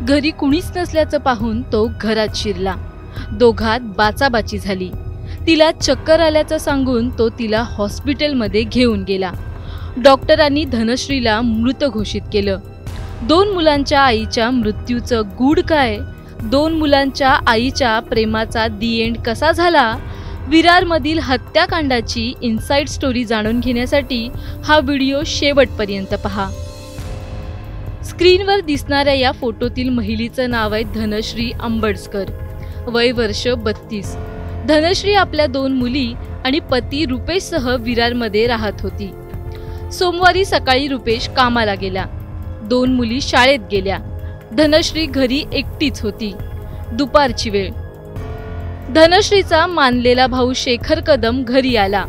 घरी कुणीच नसल्याचं पाहून तो घरात शिरला। दोघात बाचाबाची झाली। तिला चक्कर आल्याचं सांगून तो तिला हॉस्पिटलमध्ये घेऊन गेला। डॉक्टरांनी धनश्रीला मृत घोषित केलं। 2 मुलांच्या आईच्या मृत्यूचं गूढ काय? 2 मुलांच्या आईच्या प्रेमाचा दी एंड कसा झाला? विरारमधील हत्याकांडाची इनसाइड स्टोरी जाणून घेण्यासाठी हा व्हिडिओ शेवटपर्यंत पहा। स्क्रीनवर दिसणाऱ्या या फोटोतील महिलेचं नाव आहे धनश्री आंबडकर, वय वर्ष 32। धनश्री आपल्या 2 मुली आणि पती रुपेशसह विरारमध्ये राहत होती। सोमवारी सकाळी रुपेश कामाला गेला। 2 मुली शाळेत गेल्या। धनश्री घरी एकटीच होती। दुपारची वेळ। धनश्रीचा मानलेला भाऊ शेखर कदम घरी आला।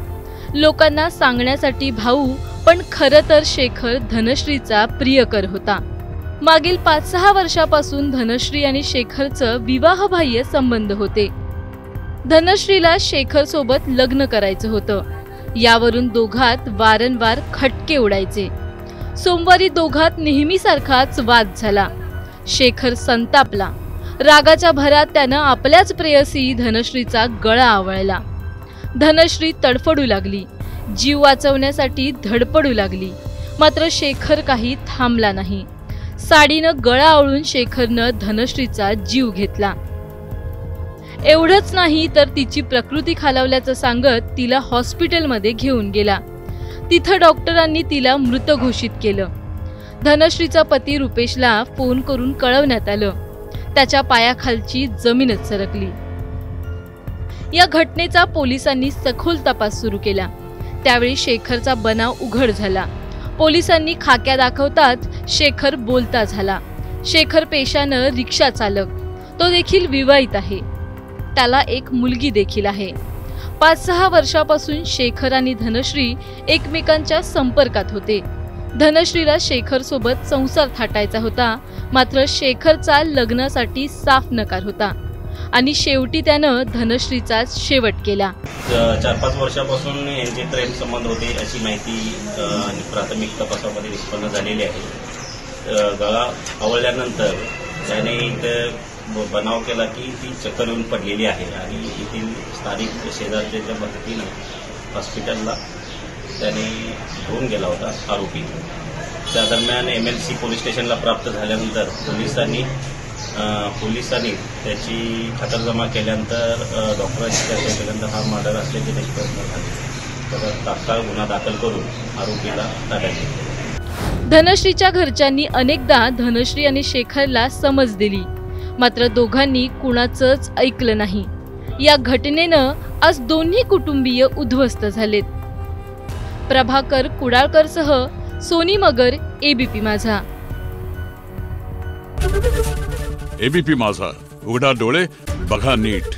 लोकांना सांगण्यासाठी भाऊ, पण खरं तर शेखर धनश्रीचा प्रियकर होता। मागील 5-6 वर्षापासून धनश्री आणि शेखरचं विवाहबाह्य संबंध होते। धनश्रीला शेखर सोबत लग्न करायचं होतं। यावरून दोघात वारंवार खटके उडायचे। सोमवारी दोघात नेहमीसारखाच वाद झाला। शेखर संतापला। रागाच्या भरात त्यानं आपल्याच प्रेयसी धनश्रीचा गळा आवळला। धनश्री तडफडू लागली, जीव वाचवण्यासाठी धडपडू लागली। मात्र शेखर काही थांबला नाही। साडीनं गळा आवळून शेखरनं धनश्रीचा जीव घेतला। एवढंच नाही तर तिची प्रकृती खालावल्याचं सांगत तिला हॉस्पिटलमध्ये घेऊन गेला। तिथं डॉक्टरांनी तिला मृत घोषित केलं। धनश्रीचा पती रुपेशला फोन करून कळवण्यात आलं। त्याच्या पायाखालची जमीनच सरकली। या घटनेचा पोलिसांनी सखोल तपास सुरू केला। त्यावेळी शेखरचा बनाव उघड झाला। पोलिसांनी खाक्या दाखवतात शेखर बोलता झाला। शेखर पेशानं रिक्षा चालक, तो देखील विवाहित आहे। त्याला एक मुलगी देखील आहे। 5-6 वर्षापासून शेखर आणि धनश्री एकमेकांच्या संपर्कात होते। धनश्रीला शेखर सोबत संसार थाटायचा होता, मात्र शेखरचा लग्नासाठी साफ नकार होता आणि शेवटी त्यानं धनश्रीचा शेवट केला। 4-5 वर्षापासून यांचे प्रेम संबंध होते अशी माहिती आणि प्राथमिक तपासामध्ये निष्पन्न झालेली आहे। गळा आवळल्यानंतर त्याने बनाव केला की ती चक्कर येऊन पडलेली आहे आणि येथील स्थानिक शेजारच्या मदतीनं हॉस्पिटलला त्याने घेऊन गेला होता आरोपी। त्या दरम्यान MLC पोलीस स्टेशनला प्राप्त झाल्यानंतर पोलिसांनी त्याची खातरजमा केल्यानंतर डॉक्टरांची चर्चा केल्यानंतर हा मर्डर असल्याचे निष्पन्न झाले। तर तात्काळ गुन्हा दाखल करून आरोपीला ताब्यात घेतले। धनश्रीच्या घरच्यांनी अनेकदा धनश्री आणि शेखरला समज दिली, मात्र दोघांनी कुणाचंच ऐकलं नाही। या घटनेनं आज दोन्ही कुटुंबीय उद्ध्वस्त झालेत। प्रभाकर कुडाळकरसह सोनी मगर, ABP माझा। ABP माझा, उघडा डोळे बघा नीट।